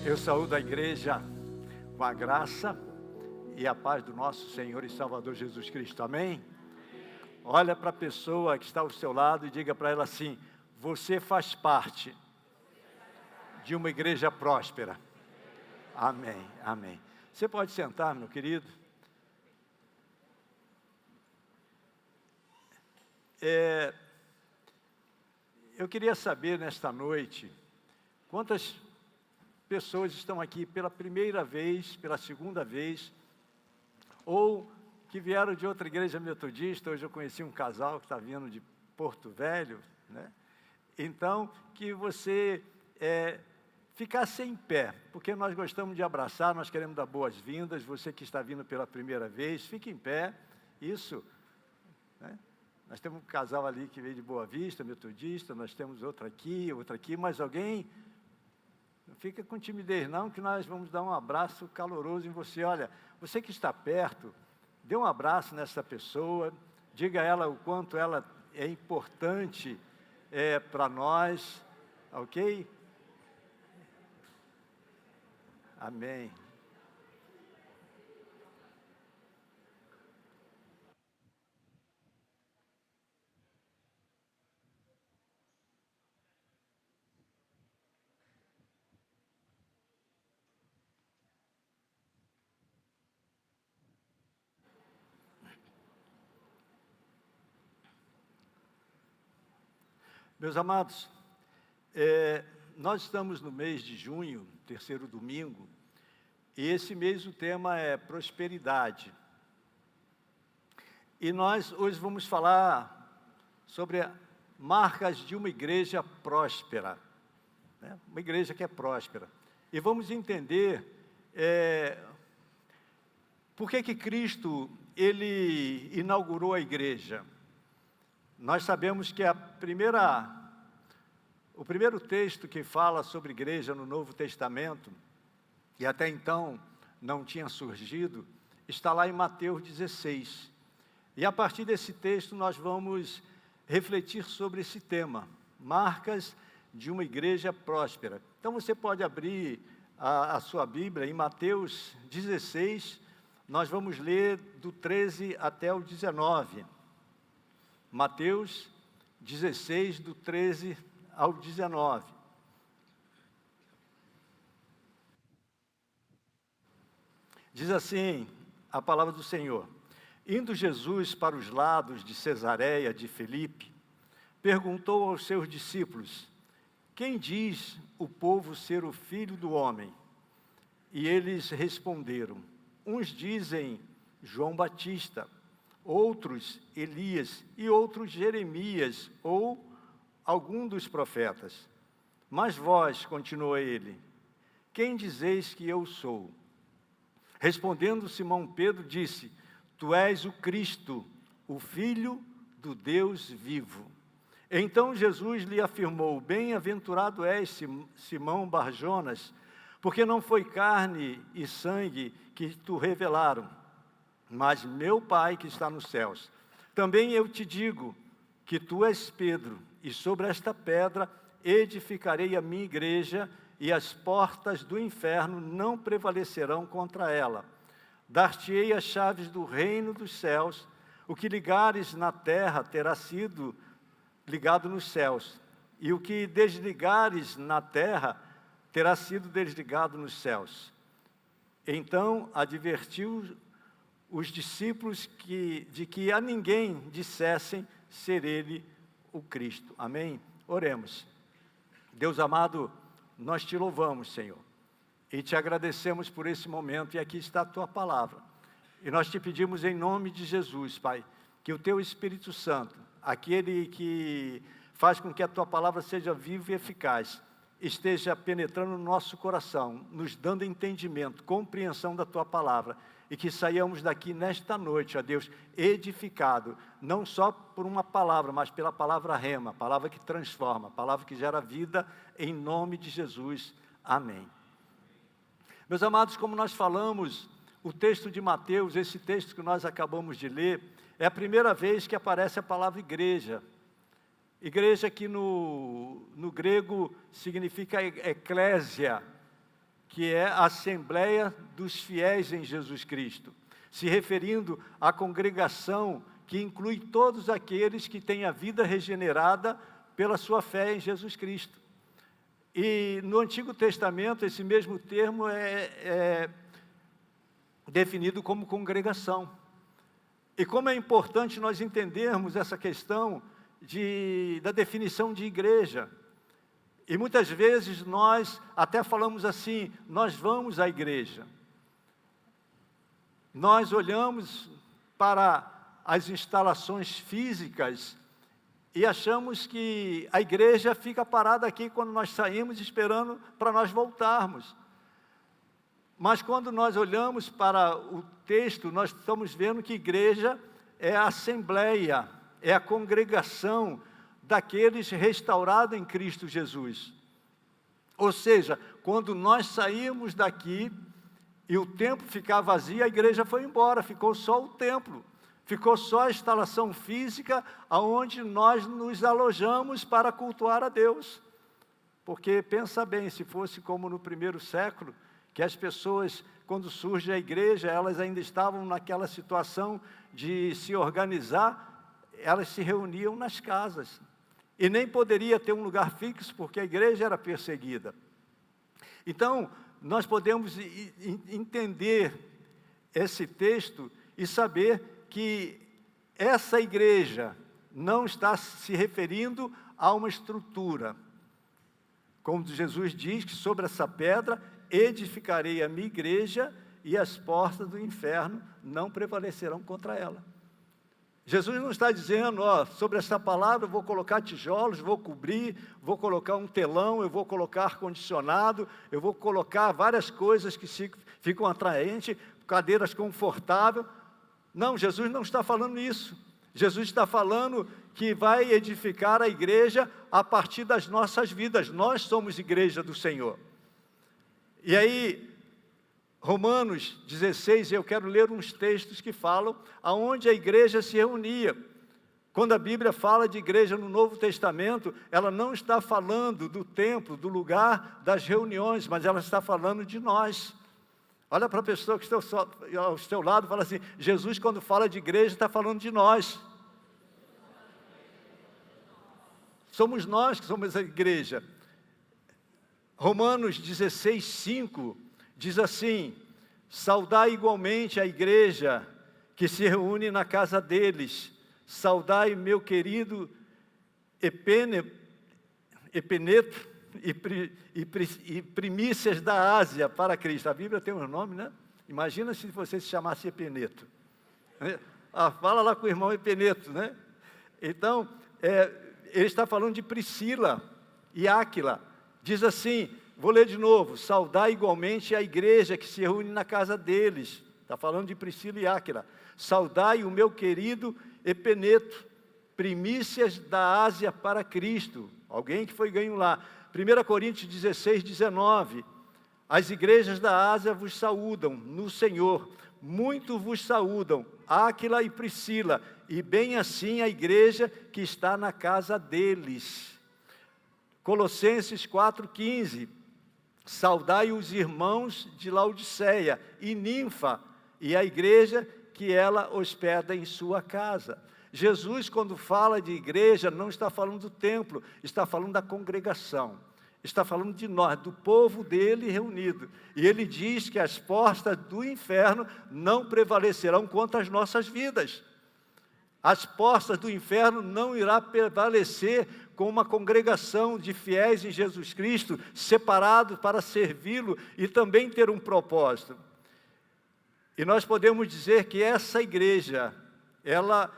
Eu saúdo a igreja com a graça e a paz do nosso Senhor e Salvador Jesus Cristo, amém? Olha para a pessoa que está ao seu lado e diga para ela assim: você faz parte de uma igreja próspera. Amém, amém. Você pode sentar, meu querido. Eu queria saber nesta noite, quantas pessoas estão aqui pela primeira vez, pela segunda vez, ou que vieram de outra igreja metodista. Hoje eu conheci um casal que está vindo de Porto Velho, né? Então, que você ficasse em pé, porque nós gostamos de abraçar, nós queremos dar boas-vindas. Você que está vindo pela primeira vez, fique em pé, isso, né? Nós temos um casal ali que veio de Boa Vista, metodista, nós temos outra aqui, mas alguém... Não fica com timidez não, que nós vamos dar um abraço caloroso em você. Olha, você que está perto, dê um abraço nessa pessoa, diga a ela o quanto ela é importante para nós, ok? Amém. Meus amados, nós estamos no mês de junho, terceiro domingo, e esse mês o tema é prosperidade. E nós hoje vamos falar sobre marcas de uma igreja próspera, né? Uma igreja que é próspera. E vamos entender por que Cristo ele inaugurou a igreja. Nós sabemos que o primeiro texto que fala sobre igreja no Novo Testamento, e até então não tinha surgido, está lá em Mateus 16. E a partir desse texto nós vamos refletir sobre esse tema, marcas de uma igreja próspera. Então você pode abrir a sua Bíblia em Mateus 16, nós vamos ler do 13 até o 19. Mateus 16, do 13 ao 19. Diz assim a palavra do Senhor: indo Jesus para os lados de Cesareia de Filipe, perguntou aos seus discípulos: quem diz o povo ser o Filho do Homem? E eles responderam: uns dizem João Batista, outros Elias, e outros Jeremias, ou algum dos profetas. Mas vós, continuou ele, quem dizeis que eu sou? Respondendo Simão Pedro, disse: tu és o Cristo, o Filho do Deus vivo. Então Jesus lhe afirmou: bem-aventurado és, Simão Barjonas, porque não foi carne e sangue que te revelaram, mas meu Pai que está nos céus. Também eu te digo que tu és Pedro, e sobre esta pedra edificarei a minha igreja, e as portas do inferno não prevalecerão contra ela. Dar-te-ei as chaves do reino dos céus. O que ligares na terra terá sido ligado nos céus, e o que desligares na terra terá sido desligado nos céus. Então advertiu os discípulos de que a ninguém dissessem ser ele o Cristo. Amém? Oremos. Deus amado, nós te louvamos, Senhor, e te agradecemos por esse momento, e aqui está a tua palavra. E nós te pedimos em nome de Jesus, Pai, que o teu Espírito Santo, aquele que faz com que a tua palavra seja viva e eficaz, esteja penetrando no nosso coração, nos dando entendimento, compreensão da tua palavra, e que saiamos daqui nesta noite, ó Deus, edificado, não só por uma palavra, mas pela palavra rema, palavra que transforma, palavra que gera vida, em nome de Jesus. Amém. Meus amados, como nós falamos, o texto de Mateus, esse texto que nós acabamos de ler, é a primeira vez que aparece a palavra igreja. Igreja que no grego significa eclésia, que é a Assembleia dos Fiéis em Jesus Cristo, se referindo à congregação que inclui todos aqueles que têm a vida regenerada pela sua fé em Jesus Cristo. E no Antigo Testamento, esse mesmo termo é definido como congregação. E como é importante nós entendermos essa questão da definição de igreja. E muitas vezes nós até falamos assim, nós vamos à igreja. Nós olhamos para as instalações físicas e achamos que a igreja fica parada aqui quando nós saímos esperando para nós voltarmos. Mas quando nós olhamos para o texto, nós estamos vendo que igreja é a assembleia, é a congregação daqueles restaurados em Cristo Jesus. Ou seja, quando nós saímos daqui e o templo ficava vazio, a igreja foi embora, ficou só o templo. Ficou só a instalação física aonde nós nos alojamos para cultuar a Deus. Porque pensa bem, se fosse como no primeiro século, que as pessoas, quando surge a igreja, elas ainda estavam naquela situação de se organizar, elas se reuniam nas casas. E nem poderia ter um lugar fixo, porque a igreja era perseguida. Então, nós podemos entender esse texto e saber que essa igreja não está se referindo a uma estrutura. Como Jesus diz que sobre essa pedra edificarei a minha igreja e as portas do inferno não prevalecerão contra ela. Jesus não está dizendo, sobre essa palavra eu vou colocar tijolos, vou cobrir, vou colocar um telão, eu vou colocar ar-condicionado, eu vou colocar várias coisas que ficam atraentes, cadeiras confortáveis. Não, Jesus não está falando isso. Jesus está falando que vai edificar a igreja a partir das nossas vidas. Nós somos igreja do Senhor. E aí, Romanos 16, eu quero ler uns textos que falam aonde a igreja se reunia. Quando a Bíblia fala de igreja no Novo Testamento, ela não está falando do templo, do lugar das reuniões, mas ela está falando de nós. Olha para a pessoa que está ao seu lado e fala assim, Jesus quando fala de igreja está falando de nós. Somos nós que somos a igreja. Romanos 16, 5 diz assim, saudai igualmente a igreja que se reúne na casa deles, saudai meu querido Epeneto e primícias da Ásia para Cristo. A Bíblia tem um nome, né? Imagina se você se chamasse Epeneto. Fala lá com o irmão Epeneto, né? Então, ele está falando de Priscila e Áquila. Diz assim, vou ler de novo, saudai igualmente a igreja que se reúne na casa deles. Está falando de Priscila e Áquila. Saudai o meu querido Epeneto, primícias da Ásia para Cristo. Alguém que foi ganho lá. 1 Coríntios 16, 19, as igrejas da Ásia vos saúdam no Senhor, muito vos saúdam, Áquila e Priscila, e bem assim a igreja que está na casa deles. Colossenses 4,15, saudai os irmãos de Laodiceia e Ninfa, e a igreja que ela hospeda em sua casa. Jesus, quando fala de igreja, não está falando do templo, está falando da congregação, está falando de nós, do povo dele reunido. E ele diz que as portas do inferno não prevalecerão contra as nossas vidas. As portas do inferno não irá prevalecer com uma congregação de fiéis em Jesus Cristo, separados para servi-lo e também ter um propósito. E nós podemos dizer que essa igreja, ela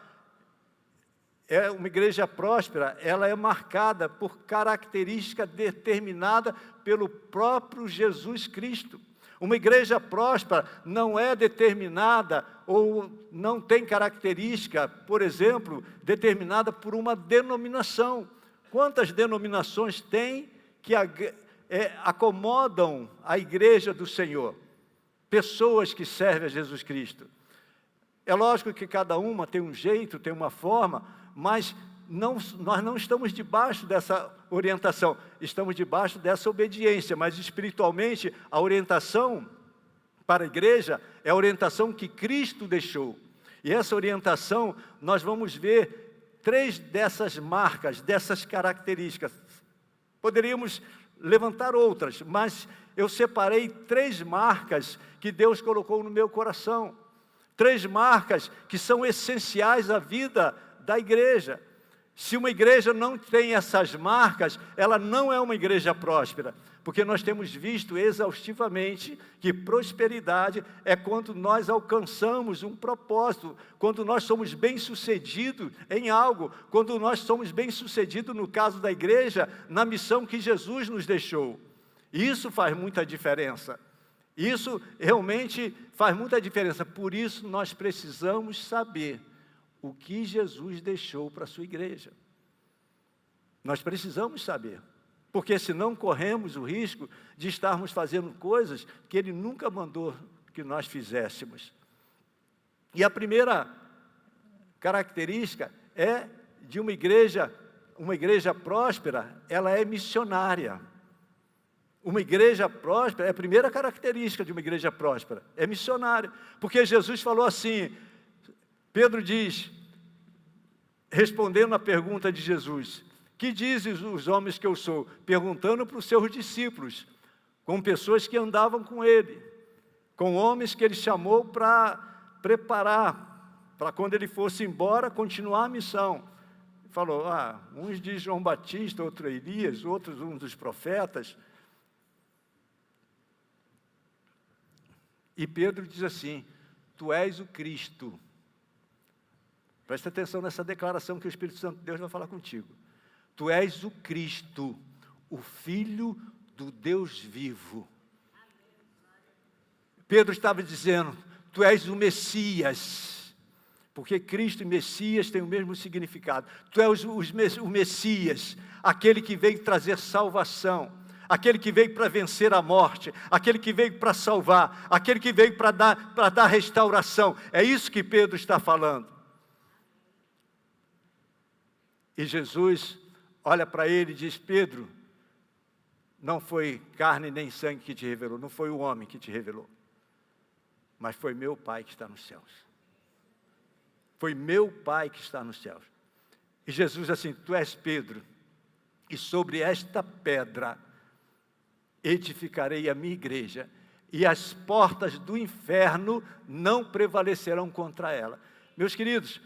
é uma igreja próspera, ela é marcada por característica determinada pelo próprio Jesus Cristo. Uma igreja próspera não é determinada ou não tem característica, por exemplo, determinada por uma denominação. Quantas denominações tem que acomodam a igreja do Senhor? Pessoas que servem a Jesus Cristo. É lógico que cada uma tem um jeito, tem uma forma, mas nós não estamos debaixo dessa orientação, estamos debaixo dessa obediência, mas espiritualmente a orientação para a igreja é a orientação que Cristo deixou. E essa orientação, nós vamos ver 3 dessas marcas, dessas características. Poderíamos levantar outras, mas eu separei 3 marcas que Deus colocou no meu coração. 3 marcas que são essenciais à vida da igreja. Se uma igreja não tem essas marcas, ela não é uma igreja próspera, porque nós temos visto exaustivamente que prosperidade é quando nós alcançamos um propósito, quando nós somos bem-sucedidos em algo, quando nós somos bem-sucedidos, no caso da igreja, na missão que Jesus nos deixou. Isso faz muita diferença. Isso realmente faz muita diferença. Por isso nós precisamos saber o que Jesus deixou para a sua igreja. Nós precisamos saber, porque senão corremos o risco de estarmos fazendo coisas que Ele nunca mandou que nós fizéssemos. E a primeira característica é de uma igreja próspera, ela é missionária. Uma igreja próspera, a primeira característica de uma igreja próspera, é missionária. Porque Jesus falou assim, Pedro diz, respondendo à pergunta de Jesus, que dizem os homens que eu sou? Perguntando para os seus discípulos, com pessoas que andavam com ele, com homens que ele chamou para preparar, para quando ele fosse embora, continuar a missão. Falou, uns dizem João Batista, outros Elias, outros um dos profetas. E Pedro diz assim, tu és o Cristo. Presta atenção nessa declaração que o Espírito Santo de Deus vai falar contigo. Tu és o Cristo, o Filho do Deus vivo. Pedro estava dizendo, tu és o Messias, porque Cristo e Messias têm o mesmo significado. Tu és o Messias, aquele que veio trazer salvação, aquele que veio para vencer a morte, aquele que veio para salvar, aquele que veio para dar restauração. É isso que Pedro está falando. E Jesus olha para ele e diz, Pedro, não foi carne nem sangue que te revelou, não foi o homem que te revelou, mas foi meu Pai que está nos céus. Foi meu Pai que está nos céus. E Jesus assim, tu és Pedro, e sobre esta pedra edificarei a minha igreja, e as portas do inferno não prevalecerão contra ela. Meus queridos,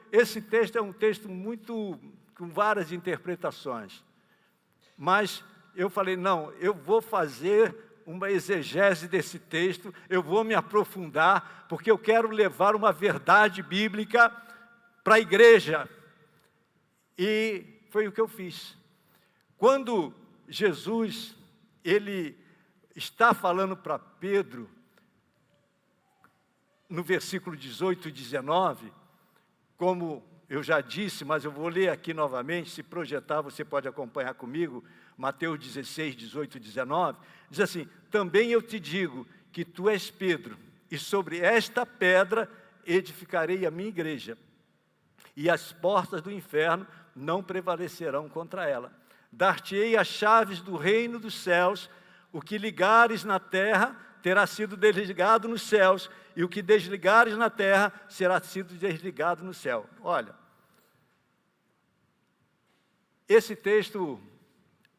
esse texto é um texto muito, com várias interpretações, mas eu falei, não, eu vou fazer uma exegese desse texto, eu vou me aprofundar, porque eu quero levar uma verdade bíblica para a igreja. E foi o que eu fiz. Quando Jesus, ele está falando para Pedro, no versículo 18 e 19, como eu já disse, mas eu vou ler aqui novamente, se projetar você pode acompanhar comigo, Mateus 16, 18 e 19, diz assim, também eu te digo que tu és Pedro, e sobre esta pedra edificarei a minha igreja, e as portas do inferno não prevalecerão contra ela. Dar-te-ei as chaves do reino dos céus, o que ligares na terra terá sido desligado nos céus, e o que desligares na terra será sido desligado no céu. Olha, esse texto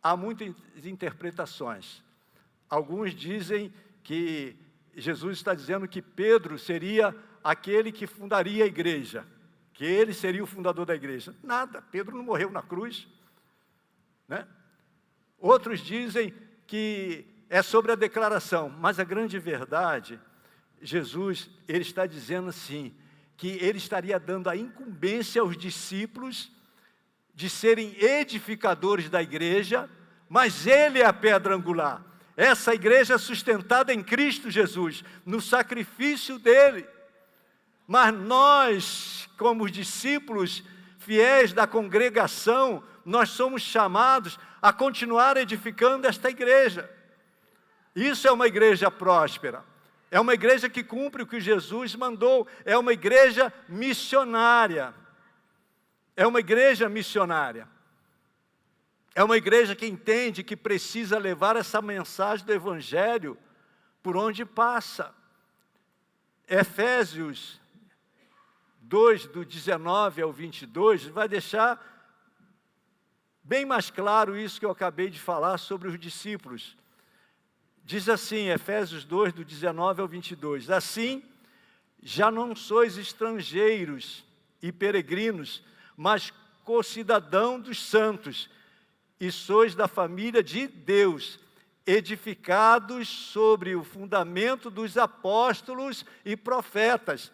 há muitas interpretações. Alguns dizem que Jesus está dizendo que Pedro seria aquele que fundaria a igreja, que ele seria o fundador da igreja. Nada, Pedro não morreu na cruz, né? Outros dizem que é sobre a declaração, mas a grande verdade, Jesus, ele está dizendo assim, que ele estaria dando a incumbência aos discípulos de serem edificadores da igreja, mas ele é a pedra angular. Essa igreja é sustentada em Cristo Jesus, no sacrifício dele. Mas nós, como discípulos fiéis da congregação, nós somos chamados a continuar edificando esta igreja. Isso é uma igreja próspera, é uma igreja que cumpre o que Jesus mandou, é uma igreja missionária, É uma igreja missionária. É uma igreja que entende que precisa levar essa mensagem do Evangelho por onde passa. Efésios 2, do 19 ao 22, vai deixar bem mais claro isso que eu acabei de falar sobre os discípulos. Diz assim, Efésios 2, do 19 ao 22, assim, já não sois estrangeiros e peregrinos, mas co-cidadão dos santos, e sois da família de Deus, edificados sobre o fundamento dos apóstolos e profetas.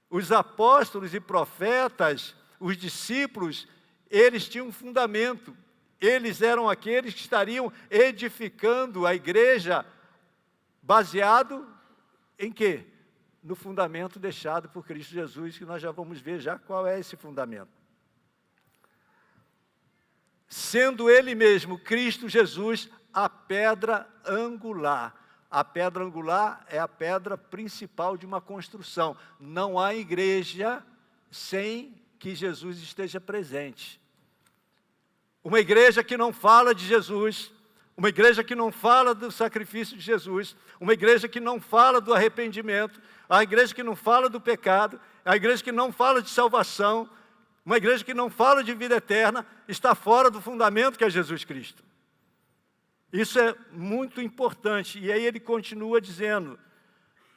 Os apóstolos e profetas, os discípulos, eles tinham um fundamento. Eles eram aqueles que estariam edificando a igreja, baseado em quê? No fundamento deixado por Cristo Jesus, que nós já vamos ver já qual é esse fundamento. Sendo Ele mesmo, Cristo Jesus, a pedra angular. A pedra angular é a pedra principal de uma construção. Não há igreja sem que Jesus esteja presente. Uma igreja que não fala de Jesus, uma igreja que não fala do sacrifício de Jesus, uma igreja que não fala do arrependimento, a igreja que não fala do pecado, a igreja que não fala de salvação, uma igreja que não fala de vida eterna, está fora do fundamento que é Jesus Cristo. Isso é muito importante. E aí ele continua dizendo,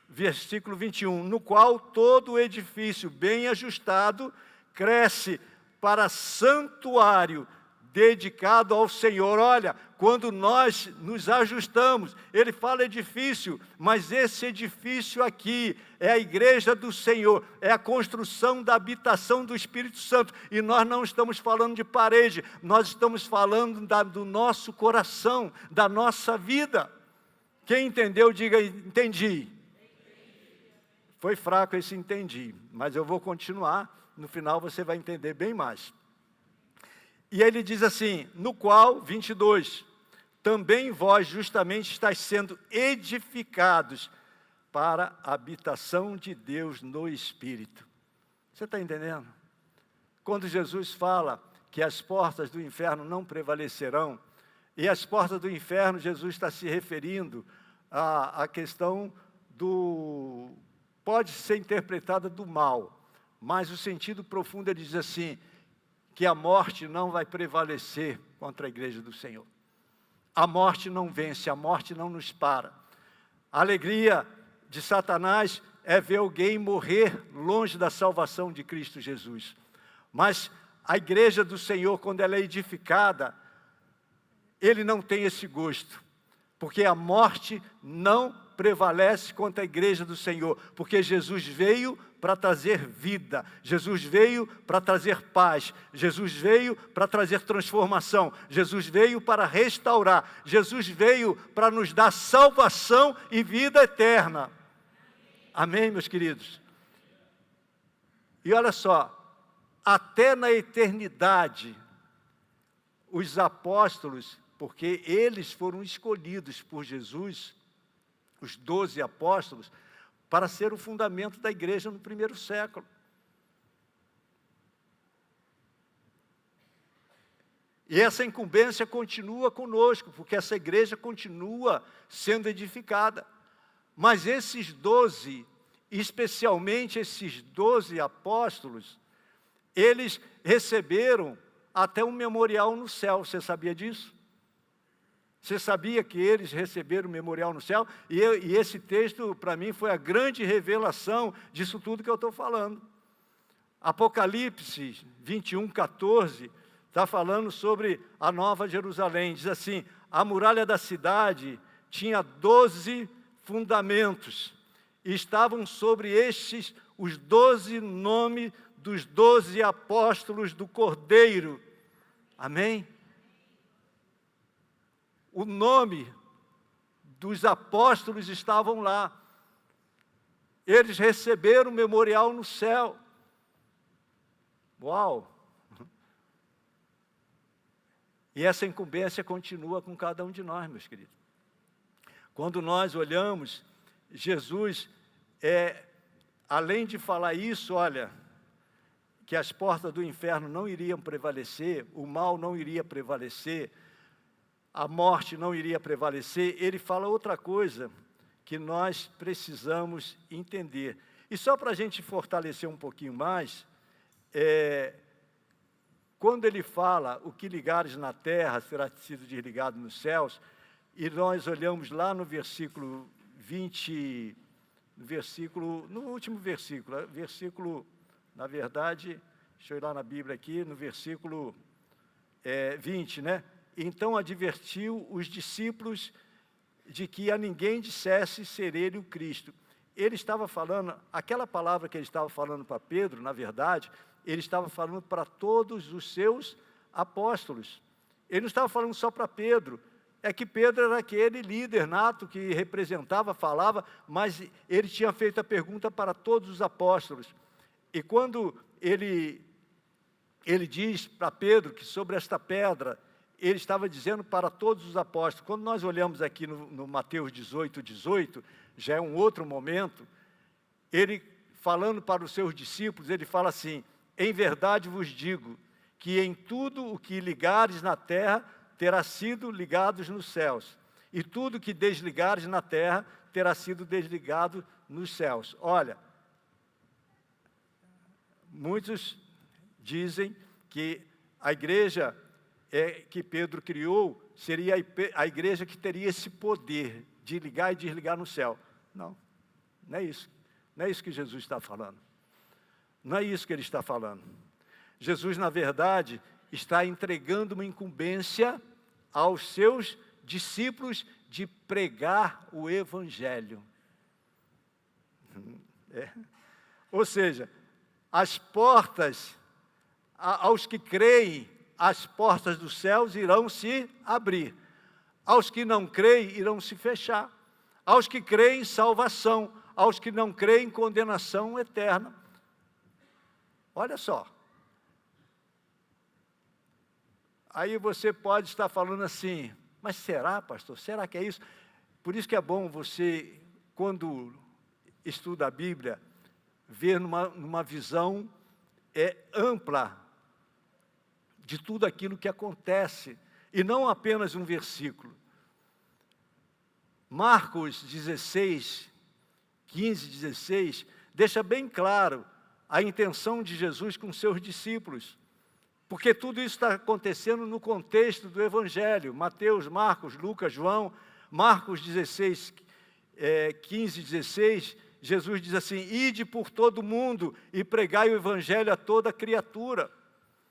versículo 21, no qual todo o edifício bem ajustado cresce para santuário dedicado ao Senhor. Olha, quando nós nos ajustamos, ele fala edifício, mas esse edifício aqui é a igreja do Senhor, é a construção da habitação do Espírito Santo, e nós não estamos falando de parede, nós estamos falando do nosso coração, da nossa vida. Quem entendeu, diga, entendi. Foi fraco esse entendi, mas eu vou continuar, no final você vai entender bem mais. E ele diz assim, no qual, 22, também vós justamente estáis sendo edificados para a habitação de Deus no Espírito. Você está entendendo? Quando Jesus fala que as portas do inferno não prevalecerão, e as portas do inferno, Jesus está se referindo à questão do... pode ser interpretada do mal, mas o sentido profundo ele diz assim, que a morte não vai prevalecer contra a igreja do Senhor. A morte não vence, a morte não nos para. A alegria de Satanás é ver alguém morrer longe da salvação de Cristo Jesus. Mas a igreja do Senhor, quando ela é edificada, ele não tem esse gosto, porque a morte não prevalece contra a igreja do Senhor, porque Jesus veio para trazer vida, Jesus veio para trazer paz, Jesus veio para trazer transformação, Jesus veio para restaurar, Jesus veio para nos dar salvação e vida eterna. Amém, meus queridos? E olha só, até na eternidade, os apóstolos, porque eles foram escolhidos por Jesus, os 12 apóstolos, para ser o fundamento da igreja no primeiro século. E essa incumbência continua conosco, porque essa igreja continua sendo edificada. Mas esses 12, especialmente esses 12 apóstolos, eles receberam até um memorial no céu. Você sabia disso? Você sabia que eles receberam o memorial no céu? E esse texto, para mim, foi a grande revelação disso tudo que eu estou falando. Apocalipse 21, 14, está falando sobre a Nova Jerusalém. Diz assim, a muralha da cidade tinha 12 fundamentos. E estavam sobre estes os 12 nomes dos 12 apóstolos do Cordeiro. Amém? O nome dos apóstolos estavam lá. Eles receberam o memorial no céu. Uau! E essa incumbência continua com cada um de nós, meus queridos. Quando nós olhamos, Jesus, além de falar isso, olha, que as portas do inferno não iriam prevalecer, o mal não iria prevalecer, a morte não iria prevalecer, ele fala outra coisa que nós precisamos entender. E só para a gente fortalecer um pouquinho mais, quando ele fala, o que ligares na terra será sido desligado nos céus, e nós olhamos lá no versículo 20, no último versículo, na verdade, deixa eu ir lá na Bíblia aqui, no versículo 20, né? Então advertiu os discípulos de que a ninguém dissesse ser ele o Cristo. Ele estava falando, aquela palavra que ele estava falando para Pedro, na verdade, ele estava falando para todos os seus apóstolos. Ele não estava falando só para Pedro. É que Pedro era aquele líder nato que representava, falava, mas ele tinha feito a pergunta para todos os apóstolos. E quando ele diz para Pedro que sobre esta pedra, ele estava dizendo para todos os apóstolos. Quando nós olhamos aqui no Mateus 18, já é um outro momento, ele falando para os seus discípulos, ele fala assim: em verdade vos digo, que em tudo o que ligares na terra, terá sido ligados nos céus, e tudo que desligares na terra, terá sido desligado nos céus. Olha, muitos dizem que a igreja que Pedro criou seria a igreja que teria esse poder de ligar e desligar no céu. Não, não é isso. Não é isso que Jesus está falando. Não é isso que ele está falando. Jesus, na verdade, está entregando uma incumbência aos seus discípulos de pregar o Evangelho. Ou seja, as portas, aos que creem, as portas dos céus irão se abrir. Aos que não creem, irão se fechar. Aos que creem, salvação. Aos que não creem, condenação eterna. Olha só. Aí você pode estar falando assim, mas será, pastor? Será que é isso? Por isso que é bom você, quando estuda a Bíblia, ver numa visão ampla de tudo aquilo que acontece, e não apenas um versículo. Marcos 16, 15, 16, deixa bem claro a intenção de Jesus com seus discípulos, porque tudo isso está acontecendo no contexto do Evangelho. Mateus, Marcos, Lucas, João. Marcos 16, 15, 16, Jesus diz assim: ide por todo mundo e pregai o Evangelho a toda criatura.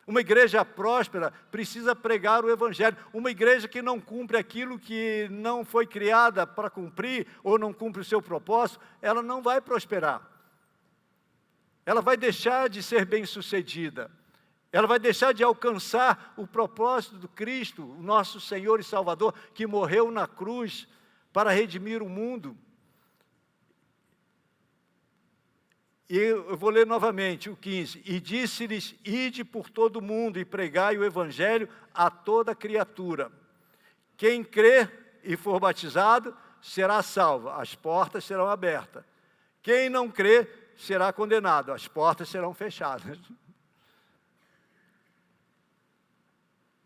Uma igreja próspera precisa pregar o Evangelho. Uma igreja que não cumpre aquilo que não foi criada para cumprir, ou não cumpre o seu propósito, ela não vai prosperar. Ela vai deixar de ser bem-sucedida. Ela vai deixar de alcançar o propósito do Cristo, o nosso Senhor e Salvador, que morreu na cruz para redimir o mundo. E eu vou ler novamente o 15. E disse-lhes: ide por todo o mundo e pregai o Evangelho a toda criatura. Quem crer e for batizado será salvo, as portas serão abertas. Quem não crer será condenado, as portas serão fechadas.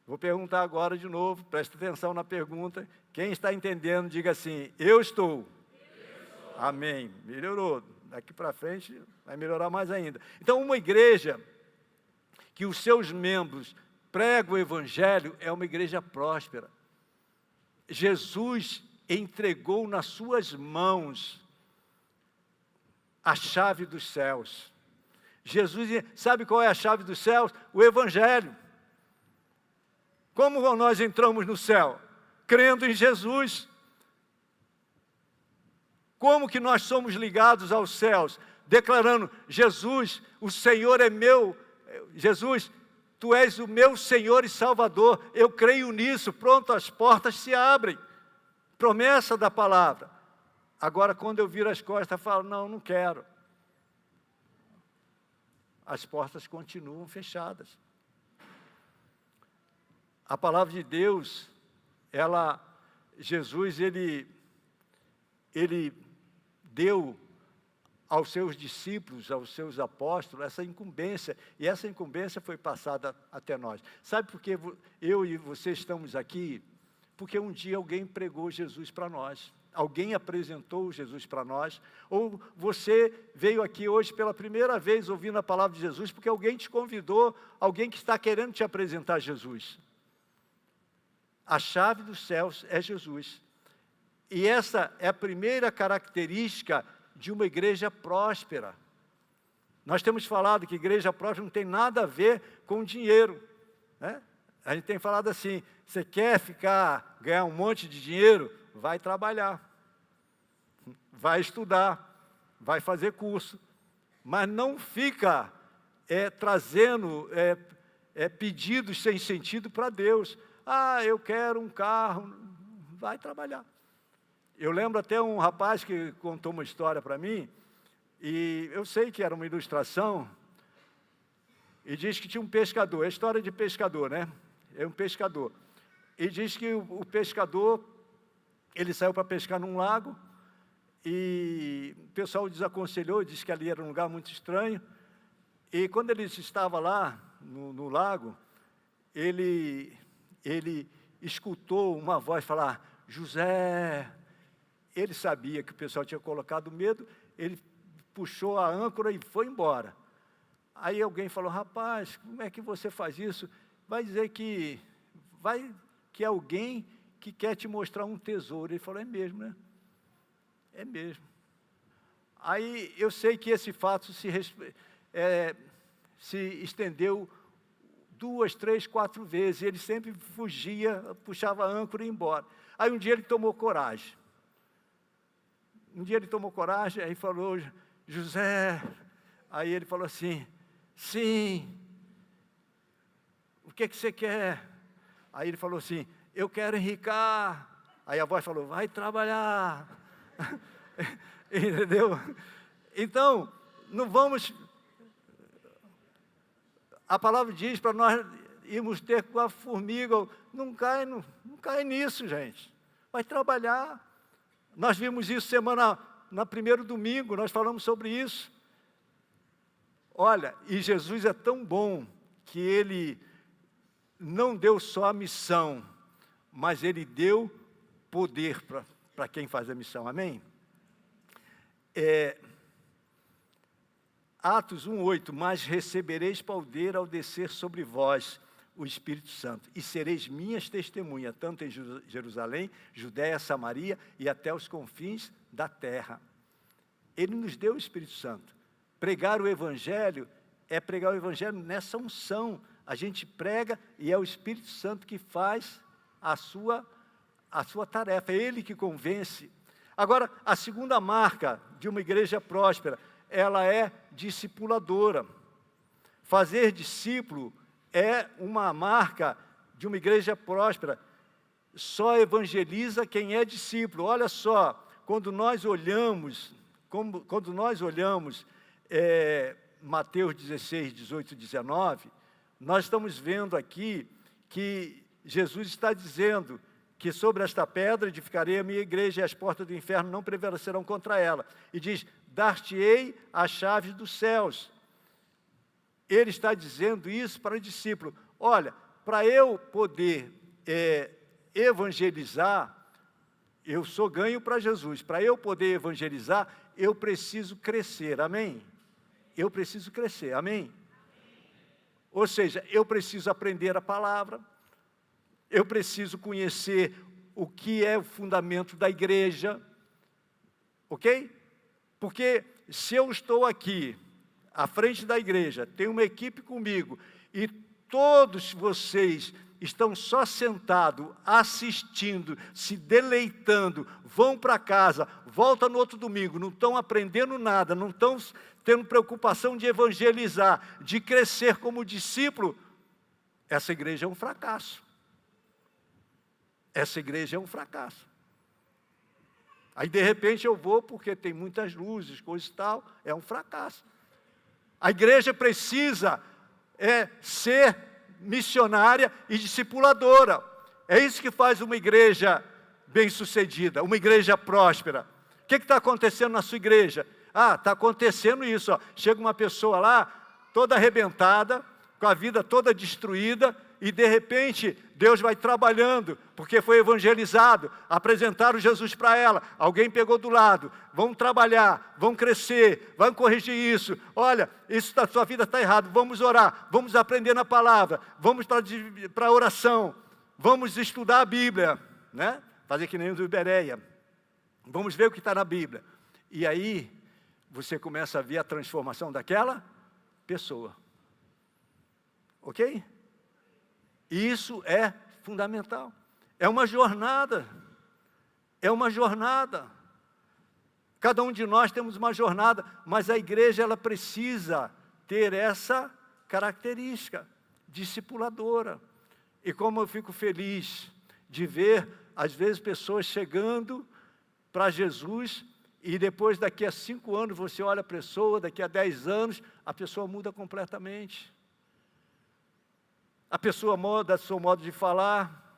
Vou perguntar agora de novo, preste atenção na pergunta. Quem está entendendo, diga assim: eu estou. Amém. Melhorou. Daqui para frente vai melhorar mais ainda. Então, uma igreja que os seus membros pregam o Evangelho é uma igreja próspera. Jesus entregou nas suas mãos a chave dos céus. Jesus, sabe qual é a chave dos céus? O Evangelho. Como nós entramos no céu? Crendo em Jesus. Como que nós somos ligados aos céus? Declarando: Jesus, o Senhor é meu. Jesus, Tu és o meu Senhor e Salvador. Eu creio nisso. Pronto, as portas se abrem. Promessa da palavra. Agora, quando eu viro as costas, eu falo: não quero. As portas continuam fechadas. A palavra de Deus, Jesus, ele deu aos seus discípulos, aos seus apóstolos, essa incumbência, e essa incumbência foi passada até nós. Sabe por que eu e você estamos aqui? Porque um dia alguém pregou Jesus para nós, alguém apresentou Jesus para nós, ou você veio aqui hoje pela primeira vez ouvindo a palavra de Jesus, porque alguém te convidou, alguém que está querendo te apresentar Jesus. A chave dos céus é Jesus. E essa é a primeira característica de uma igreja próspera. Nós temos falado que igreja próspera não tem nada a ver com dinheiro, né? A gente tem falado assim, você quer ganhar um monte de dinheiro? Vai trabalhar, vai estudar, vai fazer curso, mas não fica trazendo pedidos sem sentido para Deus. Ah, eu quero um carro, vai trabalhar. Eu lembro até um rapaz que contou uma história para mim, e eu sei que era uma ilustração, e diz que tinha um pescador, é história de pescador, né? É um pescador. E diz que o pescador, ele saiu para pescar num lago, e o pessoal o desaconselhou, disse que ali era um lugar muito estranho, e quando ele estava lá, no lago, ele escutou uma voz falar, José. Ele sabia que o pessoal tinha colocado medo, ele puxou a âncora e foi embora. Aí alguém falou, rapaz, como é que você faz isso? Vai dizer que é alguém que quer te mostrar um tesouro. Ele falou, é mesmo, né? É mesmo. Aí eu sei que esse fato se estendeu 2, 3, 4 vezes. Ele sempre fugia, puxava a âncora e ia embora. Aí um dia ele tomou coragem. Aí falou, José, aí ele falou assim, sim, o que você quer? Aí ele falou assim, eu quero enricar. Aí a voz falou, vai trabalhar. Entendeu? Então, não vamos... A palavra diz para nós irmos ter com a formiga, não cai nisso, gente. Vai trabalhar. Nós vimos isso no primeiro domingo, nós falamos sobre isso. Olha, e Jesus é tão bom que Ele não deu só a missão, mas Ele deu poder para quem faz a missão, amém? Atos 1:8, mas recebereis poder ao descer sobre vós o Espírito Santo, e sereis minhas testemunhas, tanto em Jerusalém, Judéia, Samaria e até os confins da terra. Ele nos deu o Espírito Santo. Pregar o Evangelho é pregar o Evangelho nessa unção. A gente prega e é o Espírito Santo que faz a sua tarefa, é Ele que convence. Agora, a segunda marca de uma igreja próspera, ela é discipuladora. Fazer discípulo é uma marca de uma igreja próspera. Só evangeliza quem é discípulo. Olha só, quando nós olhamos Mateus 16, 18 e 19, nós estamos vendo aqui que Jesus está dizendo que sobre esta pedra edificarei a minha igreja e as portas do inferno não prevalecerão contra ela. E diz, dar-te-ei as chaves dos céus. Ele está dizendo isso para o discípulo. Olha, para eu poder evangelizar, eu sou ganho para Jesus. Para eu poder evangelizar, eu preciso crescer, amém? Eu preciso crescer, amém? Ou seja, eu preciso aprender a palavra, eu preciso conhecer o que é o fundamento da igreja, ok? Porque se eu estou aqui, à frente da igreja, tem uma equipe comigo, e todos vocês estão só sentados, assistindo, se deleitando, vão para casa, voltam no outro domingo, não estão aprendendo nada, não estão tendo preocupação de evangelizar, de crescer como discípulo, essa igreja é um fracasso. Essa igreja é um fracasso. Aí, de repente, eu vou porque tem muitas luzes, coisa e tal, é um fracasso. A igreja precisa ser missionária e discipuladora. É isso que faz uma igreja bem-sucedida, uma igreja próspera. O que está acontecendo na sua igreja? está acontecendo isso. Ó. Chega uma pessoa lá, toda arrebentada, com a vida toda destruída, e de repente Deus vai trabalhando, porque foi evangelizado, apresentaram Jesus para ela, alguém pegou do lado, vão trabalhar, vão crescer, vão corrigir isso, olha, isso da sua vida está errado, vamos orar, vamos aprender na palavra, vamos para a oração, vamos estudar a Bíblia, né? Fazer que nem o do Bereia, vamos ver o que está na Bíblia, e aí você começa a ver a transformação daquela pessoa, ok? Isso é fundamental. É uma jornada. É uma jornada. Cada um de nós temos uma jornada, mas a igreja ela precisa ter essa característica discipuladora. E como eu fico feliz de ver, às vezes, pessoas chegando para Jesus e depois, daqui a 5 anos, você olha a pessoa, daqui a 10 anos, a pessoa muda completamente. A pessoa muda o seu modo de falar,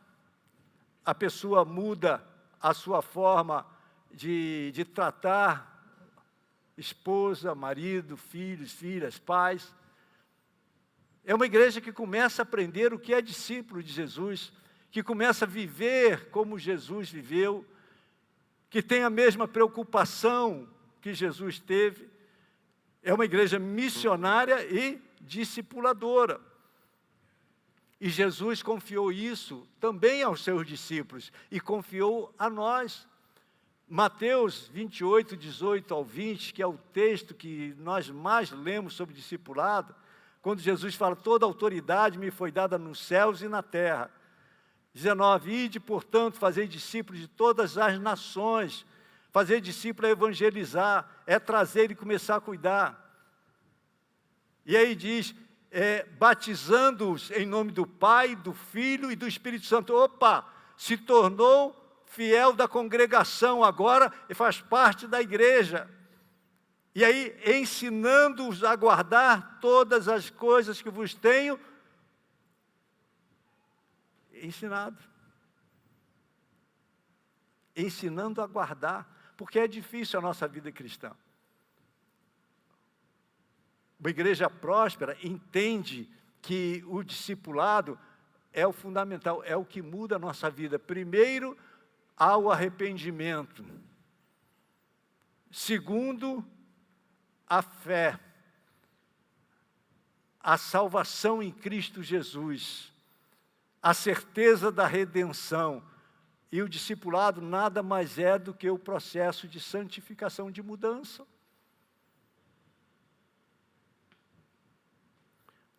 a pessoa muda a sua forma de tratar esposa, marido, filhos, filhas, pais. É uma igreja que começa a aprender o que é discípulo de Jesus, que começa a viver como Jesus viveu, que tem a mesma preocupação que Jesus teve. É uma igreja missionária e discipuladora. E Jesus confiou isso também aos seus discípulos e confiou a nós. Mateus 28, 18 ao 20, que é o texto que nós mais lemos sobre discipulado, quando Jesus fala, toda autoridade me foi dada nos céus e na terra. 19, ide, portanto, fazer discípulos de todas as nações. Fazer discípulo é evangelizar, é trazer e começar a cuidar. E aí diz, batizando-os em nome do Pai, do Filho e do Espírito Santo. Opa, se tornou fiel da congregação agora e faz parte da igreja. E aí, ensinando-os a guardar todas as coisas que vos tenho ensinado. Ensinando a guardar, porque é difícil a nossa vida cristã. Uma igreja próspera entende que o discipulado é o fundamental, é o que muda a nossa vida. Primeiro, ao arrependimento. Segundo, a fé. A salvação em Cristo Jesus. A certeza da redenção. E o discipulado nada mais é do que o processo de santificação, de mudança.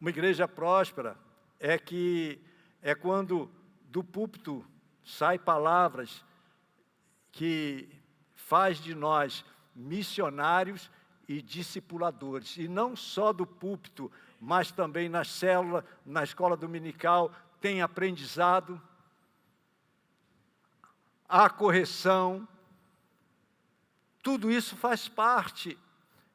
Uma igreja próspera é quando do púlpito saem palavras que faz de nós missionários e discipuladores. E não só do púlpito, mas também na célula, na escola dominical, tem aprendizado, a correção. Tudo isso faz parte.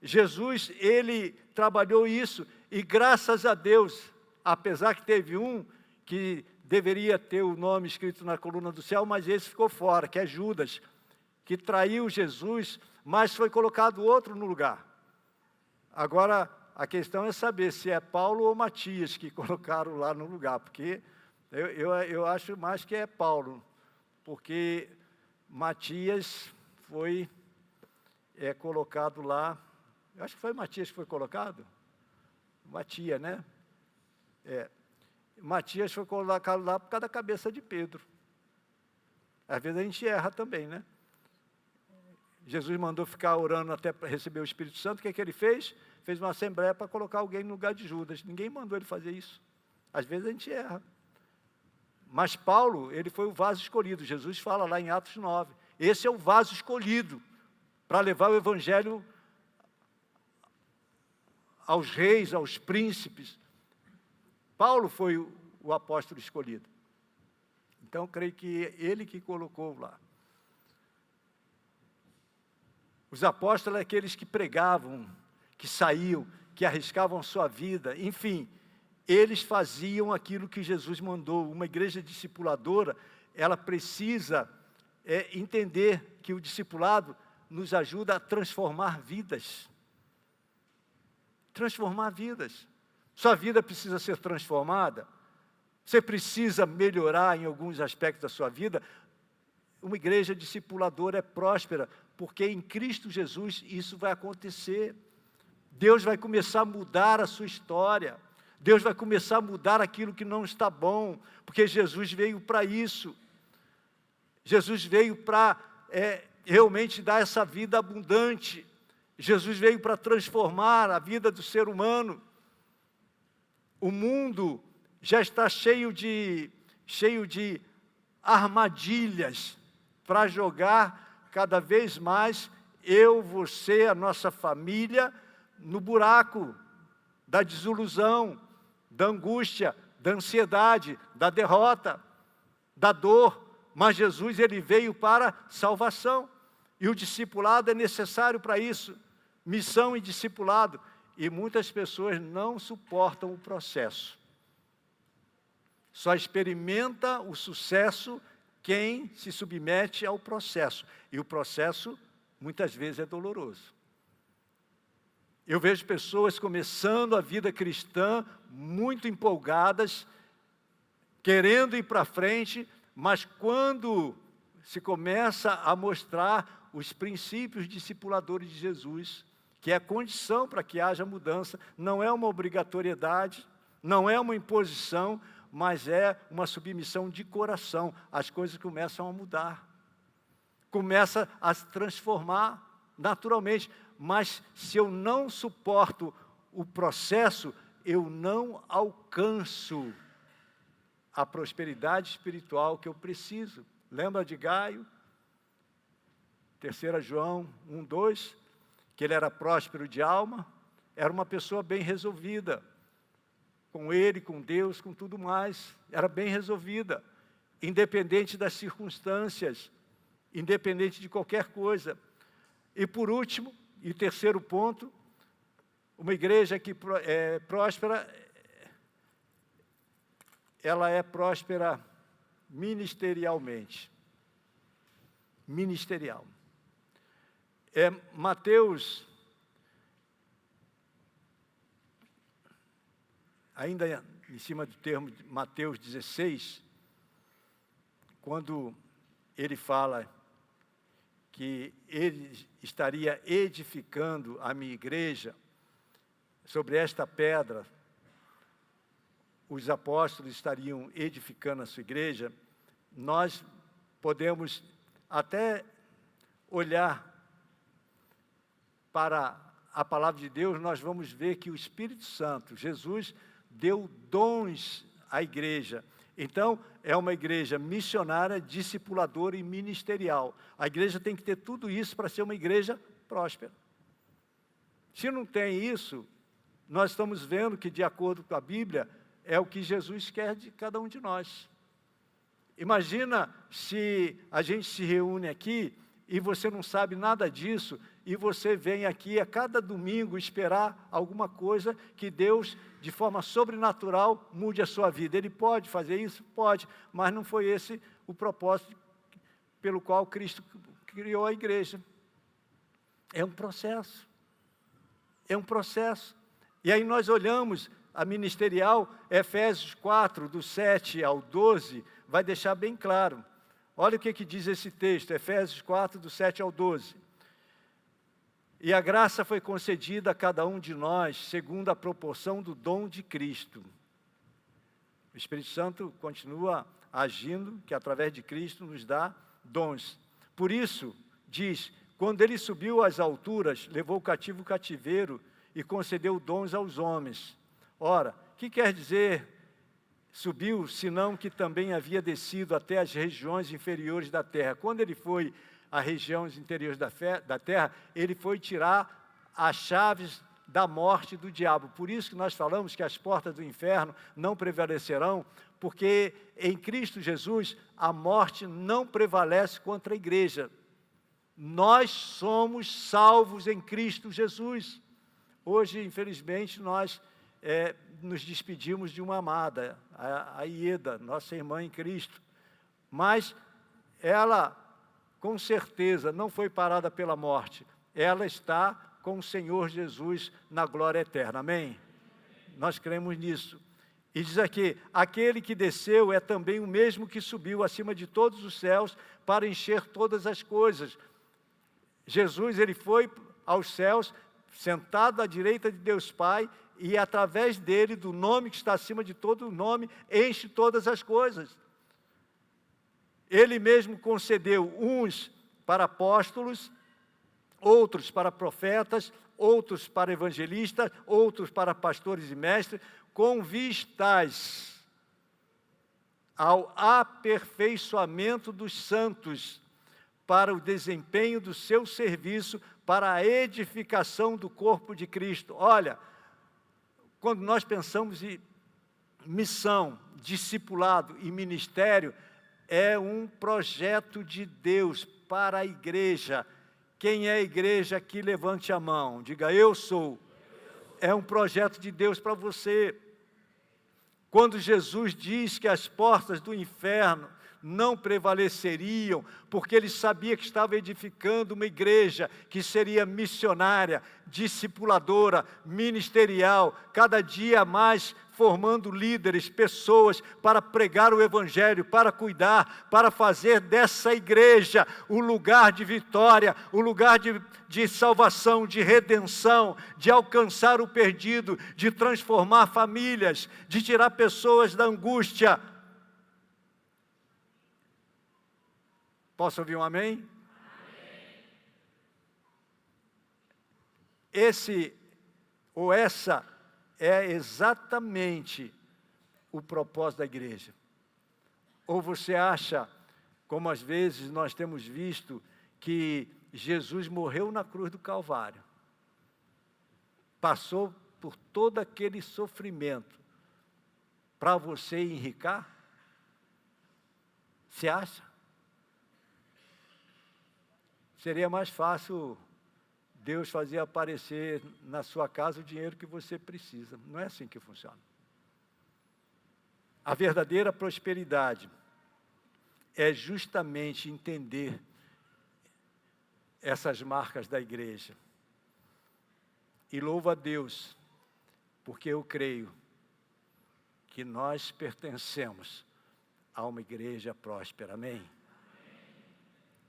Jesus, ele trabalhou isso. E graças a Deus, apesar que teve um que deveria ter o nome escrito na coluna do céu, mas esse ficou fora, que é Judas, que traiu Jesus, mas foi colocado outro no lugar. Agora, a questão é saber se é Paulo ou Matias que colocaram lá no lugar, porque eu acho mais que é Paulo, porque Matias foi colocado lá, eu acho que foi Matias que foi colocado, Matias, né? Matias foi colocado lá por causa da cabeça de Pedro. Às vezes a gente erra também, né? Jesus mandou ficar orando até para receber o Espírito Santo. O que é que ele fez? Fez uma assembleia para colocar alguém no lugar de Judas. Ninguém mandou ele fazer isso. Às vezes a gente erra. Mas Paulo, ele foi o vaso escolhido. Jesus fala lá em Atos 9. Esse é o vaso escolhido para levar o Evangelho aos reis, aos príncipes. Paulo foi o apóstolo escolhido. Então, creio que ele que colocou lá. Os apóstolos, aqueles que pregavam, que saíam, que arriscavam sua vida, enfim, eles faziam aquilo que Jesus mandou. Uma igreja discipuladora, ela precisa entender que o discipulado nos ajuda a transformar vidas. Transformar vidas. Sua vida precisa ser transformada. Você precisa melhorar em alguns aspectos da sua vida. Uma igreja discipuladora é próspera, porque em Cristo Jesus isso vai acontecer. Deus vai começar a mudar a sua história. Deus vai começar a mudar aquilo que não está bom, porque Jesus veio para isso. Jesus veio para realmente dar essa vida abundante. Jesus veio para transformar a vida do ser humano. O mundo já está cheio de armadilhas para jogar cada vez mais eu, você, a nossa família, no buraco da desilusão, da angústia, da ansiedade, da derrota, da dor. Mas Jesus, ele veio para salvação. E o discipulado é necessário para isso. Missão e discipulado. E muitas pessoas não suportam o processo. Só experimenta o sucesso quem se submete ao processo. E o processo, muitas vezes, é doloroso. Eu vejo pessoas começando a vida cristã muito empolgadas, querendo ir para frente, mas quando se começa a mostrar os princípios discipuladores de Jesus, que é a condição para que haja mudança, não é uma obrigatoriedade, não é uma imposição, mas é uma submissão de coração. As coisas começam a mudar, começam a se transformar naturalmente. Mas se eu não suporto o processo, eu não alcanço a prosperidade espiritual que eu preciso. Lembra de Gaio? 3 João 1:2, que ele era próspero de alma, era uma pessoa bem resolvida, com ele, com Deus, com tudo mais, era bem resolvida, independente das circunstâncias, independente de qualquer coisa. E por último, e terceiro ponto, uma igreja que é próspera, ela é próspera ministerialmente. Ministerial. Mateus, ainda em cima do termo de Mateus 16, quando ele fala que ele estaria edificando a minha igreja, sobre esta pedra, os apóstolos estariam edificando a sua igreja, nós podemos até olhar para a palavra de Deus, nós vamos ver que o Espírito Santo, Jesus, deu dons à igreja. Então, é uma igreja missionária, discipuladora e ministerial. A igreja tem que ter tudo isso para ser uma igreja próspera. Se não tem isso, nós estamos vendo que, de acordo com a Bíblia, é o que Jesus quer de cada um de nós. Imagina se a gente se reúne aqui e você não sabe nada disso, e você vem aqui a cada domingo esperar alguma coisa que Deus, de forma sobrenatural, mude a sua vida. Ele pode fazer isso? Pode, mas não foi esse o propósito pelo qual Cristo criou a igreja. É um processo. É um processo. E aí nós olhamos a ministerial, Efésios 4, do 7 ao 12, vai deixar bem claro. Olha o que diz esse texto, Efésios 4, do 7 ao 12. E a graça foi concedida a cada um de nós, segundo a proporção do dom de Cristo. O Espírito Santo continua agindo, que através de Cristo nos dá dons. Por isso, diz, quando ele subiu às alturas, levou cativo o cativeiro e concedeu dons aos homens. Ora, o que quer dizer subiu, senão que também havia descido até as regiões inferiores da terra? Quando ele foi às regiões interiores da terra, ele foi tirar as chaves da morte do diabo. Por isso que nós falamos que as portas do inferno não prevalecerão, porque em Cristo Jesus a morte não prevalece contra a igreja. Nós somos salvos em Cristo Jesus. Hoje, infelizmente, nós nos despedimos de uma amada, a Ieda, nossa irmã em Cristo. Mas ela com certeza, não foi parada pela morte. Ela está com o Senhor Jesus na glória eterna. Amém? Nós cremos nisso. E diz aqui, aquele que desceu é também o mesmo que subiu acima de todos os céus para encher todas as coisas. Jesus, ele foi aos céus, sentado à direita de Deus Pai, e através dele, do nome que está acima de todo o nome, enche todas as coisas. Ele mesmo concedeu uns para apóstolos, outros para profetas, outros para evangelistas, outros para pastores e mestres, com vistas ao aperfeiçoamento dos santos, para o desempenho do seu serviço, para a edificação do corpo de Cristo. Olha, quando nós pensamos em missão, discipulado e ministério, é um projeto de Deus para a igreja. Quem é a igreja aqui, levante a mão, diga, eu sou. É um projeto de Deus para você. Quando Jesus diz que as portas do inferno não prevaleceriam, porque ele sabia que estava edificando uma igreja que seria missionária, discipuladora, ministerial, cada dia mais formando líderes, pessoas para pregar o evangelho, para cuidar, para fazer dessa igreja o lugar de vitória, o lugar de salvação, de redenção, de alcançar o perdido, de transformar famílias, de tirar pessoas da angústia. Posso ouvir um amém? Amém. Esse ou essa é exatamente o propósito da igreja. Ou você acha, como às vezes nós temos visto, que Jesus morreu na cruz do Calvário, passou por todo aquele sofrimento para você enricar? Você acha? Seria mais fácil Deus fazer aparecer na sua casa o dinheiro que você precisa. Não é assim que funciona. A verdadeira prosperidade é justamente entender essas marcas da igreja. E louvo a Deus, porque eu creio que nós pertencemos a uma igreja próspera. Amém?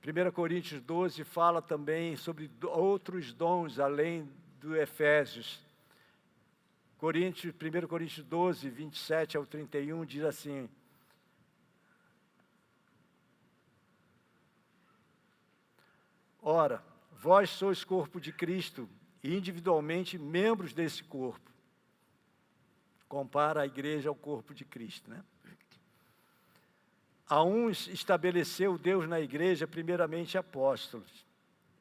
1 Coríntios 12 fala também sobre outros dons, além do Efésios. 1 Coríntios 12, 27 ao 31, diz assim: ora, vós sois corpo de Cristo, e individualmente membros desse corpo. Compara a igreja ao corpo de Cristo, né? A uns estabeleceu Deus na igreja, primeiramente apóstolos,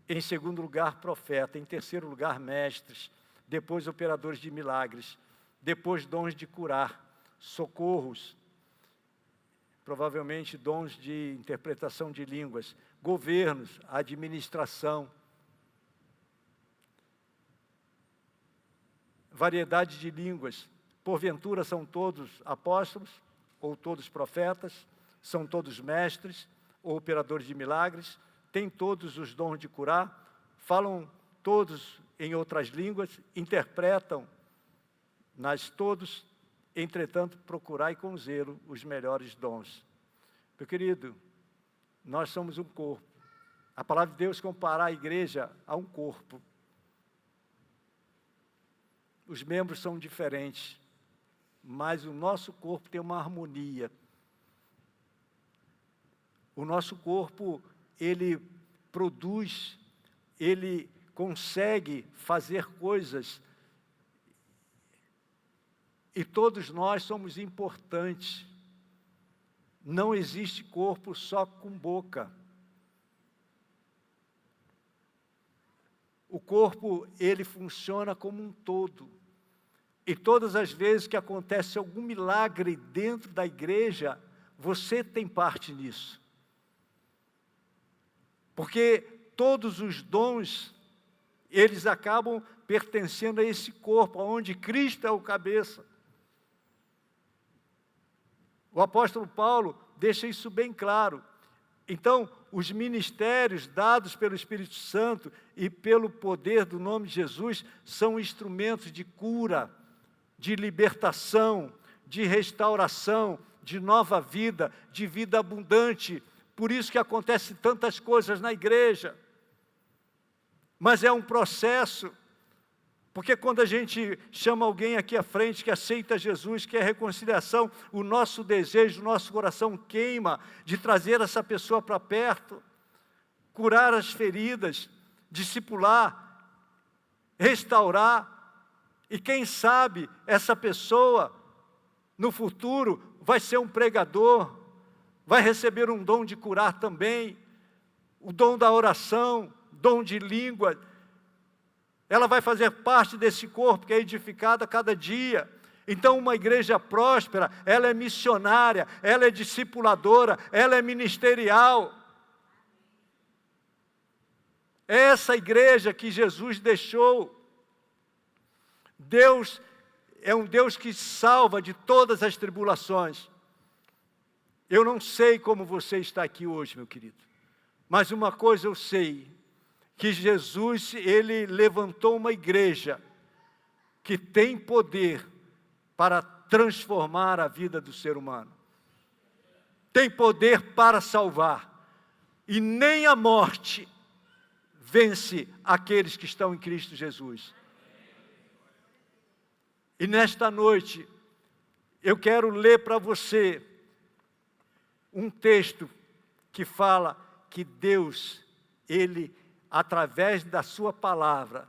em segundo lugar profeta, em terceiro lugar mestres, depois operadores de milagres, depois dons de curar, socorros, provavelmente dons de interpretação de línguas, governos, administração, variedade de línguas. Porventura são todos apóstolos ou todos profetas? São todos mestres ou operadores de milagres, têm todos os dons de curar, falam todos em outras línguas, interpretam todos, entretanto, procurai com zelo os melhores dons. Meu querido, nós somos um corpo. A palavra de Deus compara a igreja a um corpo. Os membros são diferentes, mas o nosso corpo tem uma harmonia. O nosso corpo, ele produz, ele consegue fazer coisas, e todos nós somos importantes. Não existe corpo só com boca. O corpo, ele funciona como um todo. E todas as vezes que acontece algum milagre dentro da igreja, você tem parte nisso. Porque todos os dons, eles acabam pertencendo a esse corpo, onde Cristo é o cabeça. O apóstolo Paulo deixa isso bem claro. Então, os ministérios dados pelo Espírito Santo e pelo poder do nome de Jesus são instrumentos de cura, de libertação, de restauração, de nova vida, de vida abundante. Por isso que acontecem tantas coisas na igreja. Mas é um processo, porque quando a gente chama alguém aqui à frente que aceita Jesus, que é reconciliação, o nosso desejo, o nosso coração queima de trazer essa pessoa para perto, curar as feridas, discipular, restaurar, e quem sabe essa pessoa, no futuro, vai ser um pregador, vai receber um dom de curar também, o dom da oração, dom de língua. Ela vai fazer parte desse corpo que é edificado a cada dia. Então, uma igreja próspera, ela é missionária, ela é discipuladora, ela é ministerial. É essa igreja que Jesus deixou. Deus é um Deus que salva de todas as tribulações. Eu não sei como você está aqui hoje, meu querido, mas uma coisa eu sei, que Jesus, Ele levantou uma igreja que tem poder para transformar a vida do ser humano. Tem poder para salvar. E nem a morte vence aqueles que estão em Cristo Jesus. E nesta noite, eu quero ler para você um texto que fala que Deus, Ele, através da sua palavra,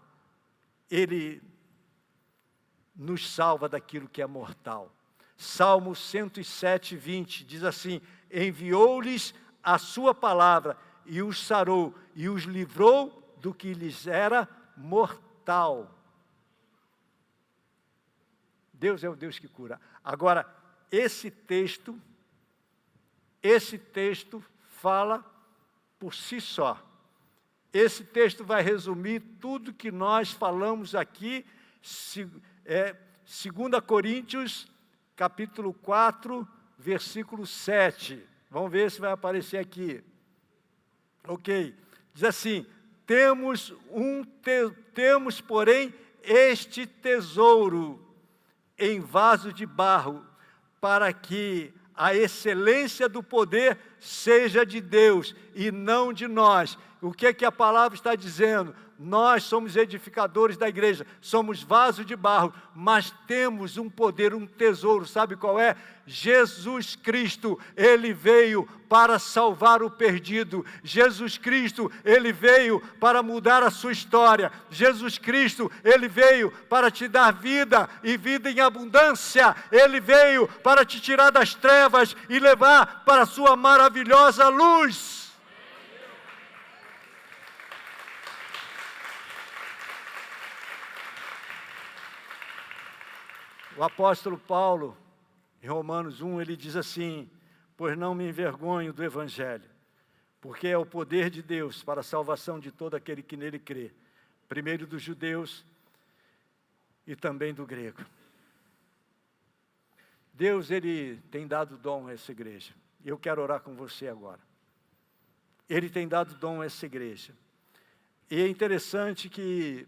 Ele nos salva daquilo que é mortal. Salmo 107, 20, diz assim: enviou-lhes a sua palavra, e os sarou, e os livrou do que lhes era mortal. Deus é o Deus que cura. Agora, esse texto fala por si só. Esse texto vai resumir tudo que nós falamos aqui, 2 Coríntios, capítulo 4, versículo 7. Vamos ver se vai aparecer aqui. Ok. Diz assim: temos, porém, este tesouro em vaso de barro, para que a excelência do poder seja de Deus e não de nós. O que é que a palavra está dizendo? Nós somos edificadores da igreja, somos vaso de barro, mas temos um poder, um tesouro, sabe qual é? Jesus Cristo, Ele veio para salvar o perdido. Jesus Cristo, Ele veio para mudar a sua história. Jesus Cristo, Ele veio para te dar vida e vida em abundância. Ele veio para te tirar das trevas e levar para a sua maravilhosa luz. O apóstolo Paulo, em Romanos 1, ele diz assim: pois não me envergonho do Evangelho, porque é o poder de Deus para a salvação de todo aquele que nele crê, primeiro dos judeus e também do grego. Deus, Ele tem dado dom a essa igreja. Eu quero orar com você agora. Ele tem dado dom a essa igreja. E é interessante que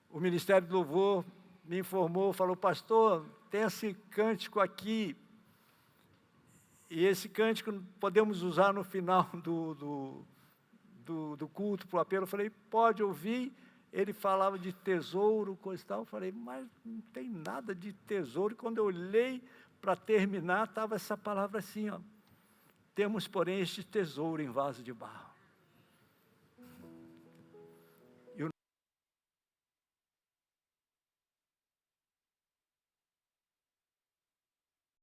o Ministério do Louvor me informou, falou: pastor, tem esse cântico aqui, e esse cântico podemos usar no final do culto, para o apelo. Eu falei: pode ouvir. Ele falava de tesouro, coisa e tal. Eu falei: mas não tem nada de tesouro. E quando eu olhei para terminar, estava essa palavra assim, ó: temos, porém, este tesouro em vaso de barro.